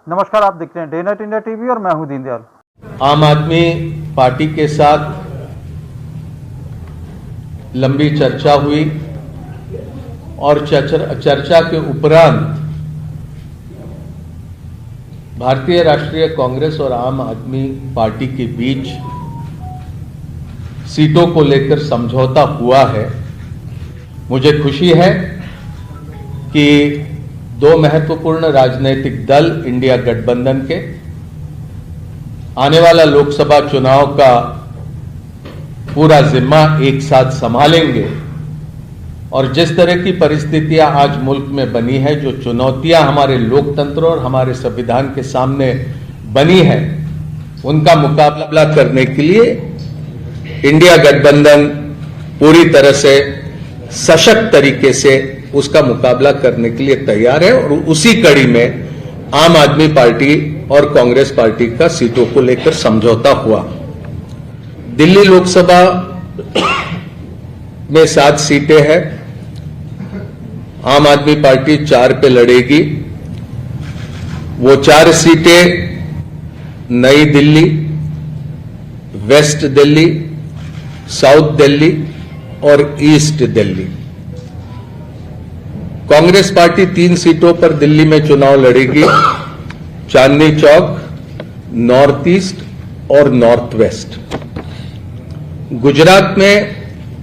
नमस्कार, आप देख रहे हैं डे नाइट इंडिया टीवी और मैं हूं दीनदयाल। आम आदमी पार्टी के साथ लंबी चर्चा हुई और चर्चा के उपरांत भारतीय राष्ट्रीय कांग्रेस और आम आदमी पार्टी के बीच सीटों को लेकर समझौता हुआ है। मुझे खुशी है कि दो महत्वपूर्ण राजनीतिक दल इंडिया गठबंधन के आने वाला लोकसभा चुनाव का पूरा जिम्मा एक साथ संभालेंगे और जिस तरह की परिस्थितियां आज मुल्क में बनी है, जो चुनौतियां हमारे लोकतंत्र और हमारे संविधान के सामने बनी है, उनका मुकाबला करने के लिए इंडिया गठबंधन पूरी तरह से सशक्त तरीके से उसका मुकाबला करने के लिए तैयार है। और उसी कड़ी में आम आदमी पार्टी और कांग्रेस पार्टी का सीटों को लेकर समझौता हुआ। दिल्ली लोकसभा में 7 सीटें हैं। आम आदमी पार्टी 4 पे लड़ेगी। वो 4 सीटें नई दिल्ली, वेस्ट दिल्ली, साउथ दिल्ली और ईस्ट दिल्ली। कांग्रेस पार्टी 3 सीटों पर दिल्ली में चुनाव लड़ेगी, चांदनी चौक, नॉर्थ ईस्ट और नॉर्थ वेस्ट। गुजरात में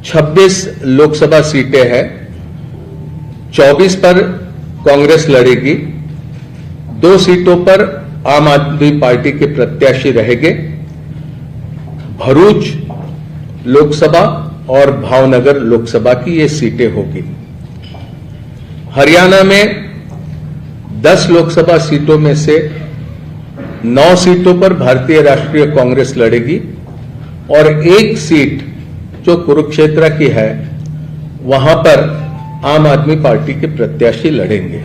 26 लोकसभा सीटें हैं, 24 पर कांग्रेस लड़ेगी, 2 सीटों पर आम आदमी पार्टी के प्रत्याशी रहेंगे। भरूच लोकसभा और भावनगर लोकसभा की ये सीटें होगी। हरियाणा में 10 लोकसभा सीटों में से 9 सीटों पर भारतीय राष्ट्रीय कांग्रेस लड़ेगी और 1 सीट जो कुरुक्षेत्र की है, वहां पर आम आदमी पार्टी के प्रत्याशी लड़ेंगे।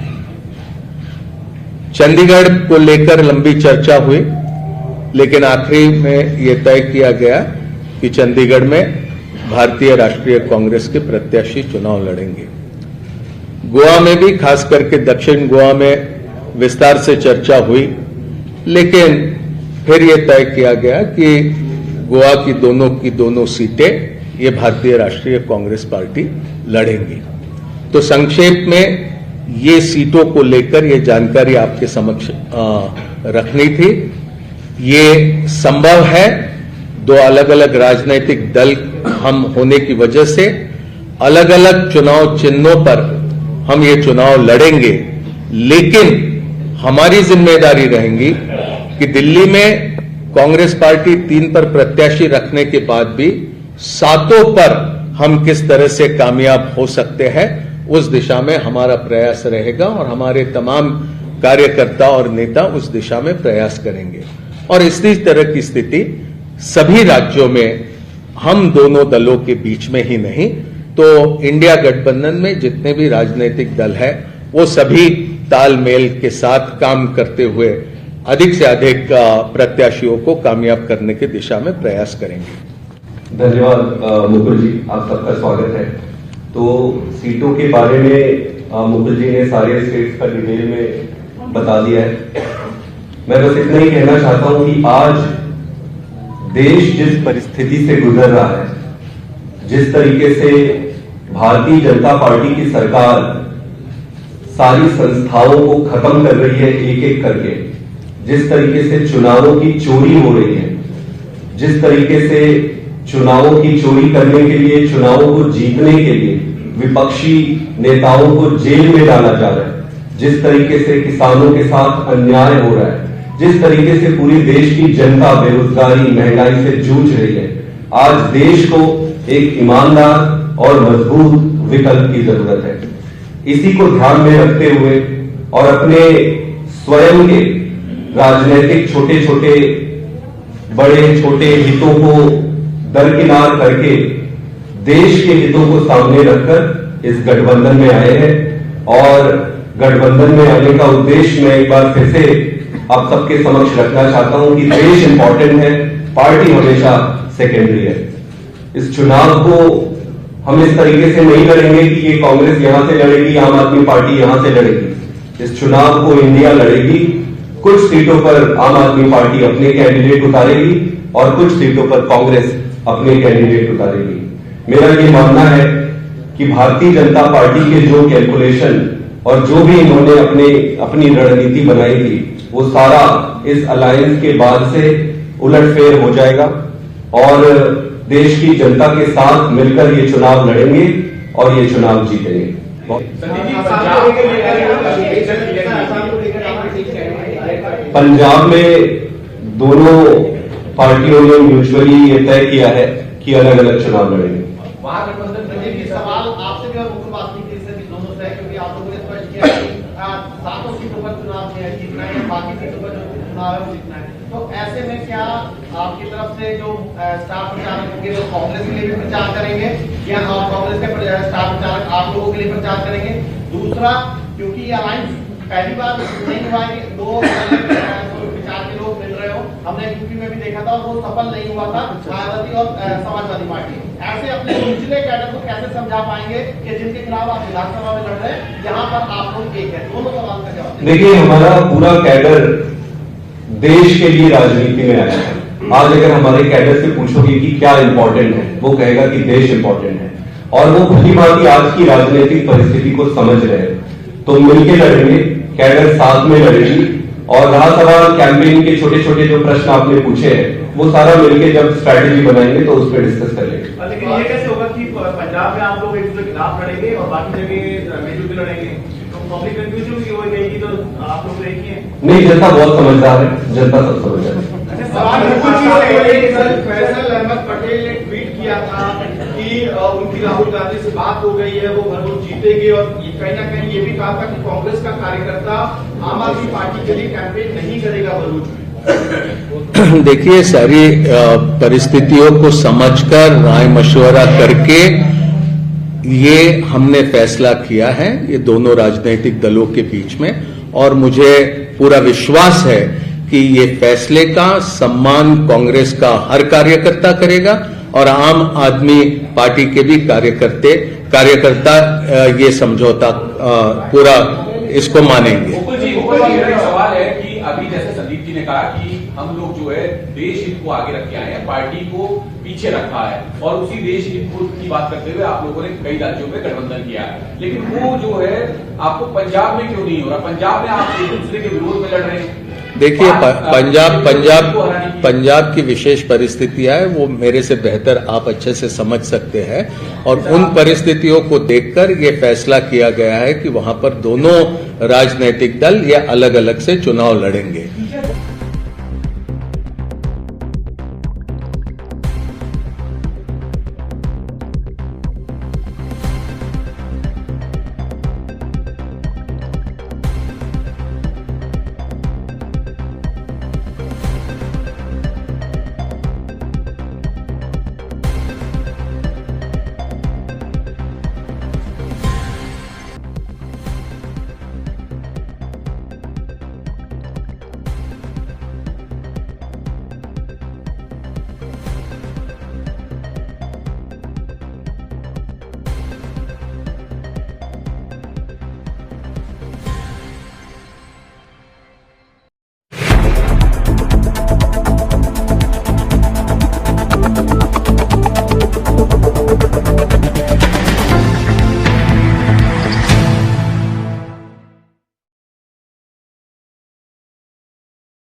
चंडीगढ़ को लेकर लंबी चर्चा हुई, लेकिन आखिरी में यह तय किया गया कि चंडीगढ़ में भारतीय राष्ट्रीय कांग्रेस के प्रत्याशी चुनाव लड़ेंगे। गोवा में भी, खास करके दक्षिण गोवा में विस्तार से चर्चा हुई, लेकिन फिर यह तय किया गया कि गोवा की दोनों सीटें ये भारतीय राष्ट्रीय कांग्रेस पार्टी लड़ेंगी। तो संक्षेप में ये सीटों को लेकर ये जानकारी आपके समक्ष रखनी थी। ये संभव है, 2 अलग अलग राजनीतिक दल हम होने की वजह से अलग अलग चुनाव चिन्हों पर हम ये चुनाव लड़ेंगे, लेकिन हमारी जिम्मेदारी रहेगी कि दिल्ली में कांग्रेस पार्टी 3 पर प्रत्याशी रखने के बाद भी 7 पर हम किस तरह से कामयाब हो सकते हैं, उस दिशा में हमारा प्रयास रहेगा और हमारे तमाम कार्यकर्ता और नेता उस दिशा में प्रयास करेंगे। और इसी तरह की स्थिति सभी राज्यों में हम दोनों दलों के बीच में ही नहीं, तो इंडिया गठबंधन में जितने भी राजनीतिक दल हैं, वो सभी तालमेल के साथ काम करते हुए अधिक से अधिक प्रत्याशियों को कामयाब करने की दिशा में प्रयास करेंगे। धन्यवाद मुकुल जी, आप सबका स्वागत है। तो सीटों के बारे में मुकुल जी ने सारे स्टेट्स का डिटेल में बता दिया है। मैं बस इतना ही कहना चाहता हूं कि आज देश जिस परिस्थिति से गुजर रहा है, जिस तरीके से भारतीय जनता पार्टी की सरकार सारी संस्थाओं को खत्म कर रही है एक एक करके, जिस तरीके से चुनावों की चोरी हो रही है, जिस तरीके से चुनावों की चोरी करने के लिए, चुनावों को जीतने के लिए विपक्षी नेताओं को जेल में डाला जा रहा है, जिस तरीके से किसानों के साथ अन्याय हो रहा है, जिस तरीके से पूरी देश की जनता बेरोजगारी, महंगाई से जूझ रही है, आज देश को एक ईमानदार और मजबूत विकल्प की जरूरत है। इसी को ध्यान में रखते हुए और अपने स्वयं के राजनीतिक छोटे छोटे बड़े छोटे हितों को दरकिनार करके देश के हितों को सामने रखकर इस गठबंधन में आए हैं। और गठबंधन में आने का उद्देश्य मैं एक बार फिर से आप सबके समक्ष रखना चाहता हूं कि देश इंपॉर्टेंट है, पार्टी हमेशा सेकेंडरी है। इस चुनाव को हम इस तरीके से नहीं लड़ेंगे कि ये कांग्रेस यहां से लड़ेगी, आम आदमी पार्टी यहां से लड़ेगी। इस चुनाव को इंडिया लड़ेगी, कुछ सीटों पर आम आदमी पार्टी अपने कैंडिडेट उतारेगी और कुछ सीटों पर कांग्रेस अपने कैंडिडेट उतारेगी। मेरा ये मानना है कि भारतीय जनता पार्टी के जो कैलकुलेशन और जो भी इन्होंने अपनी रणनीति बनाई थी, वो सारा इस अलायंस के बाद से उलटफेर हो जाएगा और देश की जनता के साथ मिलकर ये चुनाव लड़ेंगे और ये चुनाव जीतेंगे। पंजाब में दोनों पार्टियों ने म्यूचुअली ये तय किया है कि अलग अलग चुनाव लड़ेंगे। सवाल आपसे भी और मुख्य बातचीत से भी दोनों से, क्योंकि आप लोगों ने स्पष्ट किया कि 7 सीटों पर चुनाव जीतना है, बाकी सीटों पर जो चुनाव है वो जीतना है। तो ऐसे में क्या आपकी तरफ से जो स्टार प्रचारक होंगे वो कांग्रेस के लिए भी प्रचार करेंगे या कांग्रेस के स्टार प्रचारक आप लोगों के लिए प्रचार करेंगे? दूसरा, क्योंकि ये अलायंस पहली बार नहीं हुआ है कि दो विचार के लोग मिल रहे हो, हमने यूपी में भी देखा था और वो सफल नहीं हुआ था, मायावती और समाजवादी पार्टी। ऐसे अपने निचले कैडर को कैसे समझा पाएंगे कि जिनके खिलाफ आप विधानसभा में लड़ रहे हैं, यहाँ पर आप लोग एक है? दोनों सवाल का जवाब। देखिए, हमारा पूरा कैडर देश के लिए राजनीति में आया है। आज अगर हमारे कैडर से पूछोगे कि क्या इंपॉर्टेंट है, वो कहेगा कि देश इंपॉर्टेंट है और वो भली भांति आज की राजनीतिक परिस्थिति को समझ रहे हैं। तो मिलकर लड़ेंगे, कैडर साथ में लड़ेगी और रहा सवाल कैंपेन के छोटे छोटे जो प्रश्न आपने पूछे हैं, वो सारा मिलकर जब स्ट्रैटेजी बनाएंगे तो उस पर डिस्कस कर लेंगे। लेकिन ये कैसे होगा कि पंजाब में आप लोग एक दूसरे के खिलाफ लड़ेंगे और बाकी जगह मिलजुल के लड़ेंगे? तो पब्लिक कंफ्यूजन की हो गई तो आप लोग एक ही हैं। नहीं, जनता बहुत समझदार है, जनता सब समझ रही है। फैसल अहमद पटेल ने ट्वीट किया था कि उनकी राहुल गांधी से बात हो गई है, वो भरपूर जीतेंगे और कहीं ना कहीं ये भी कहा था कि कांग्रेस का कार्यकर्ता आम आदमी पार्टी के लिए कैंपेन नहीं करेगा भरूच में। देखिए, सारी परिस्थितियों को समझकर राय मशवरा करके ये हमने फैसला किया है, ये दोनों राजनीतिक दलों के बीच में, और मुझे पूरा विश्वास है कि ये फैसले का सम्मान कांग्रेस का हर कार्यकर्ता करेगा और आम आदमी पार्टी के भी कार्यकर्ता ये समझौता पूरा इसको मानेंगे। मुकुल जी, मेरा सवाल है कि अभी जैसे संदीप जी ने कहा कि हम लोग जो है देश हित को आगे रख के आए हैं, पार्टी को पीछे रखा है और उसी देश हित की बात करते हुए आप लोगों ने कई राज्यों में गठबंधन किया है, लेकिन वो जो है आपको पंजाब में क्यों नहीं हो रहा? पंजाब में आप एक दूसरे के विरोध में लड़ रहे हैं। देखिए, पंजाब की विशेष परिस्थितियां है, वो मेरे से बेहतर आप अच्छे से समझ सकते हैं और उन परिस्थितियों को देखकर ये फैसला किया गया है कि वहां पर दोनों राजनीतिक दल या अलग अलग से चुनाव लड़ेंगे।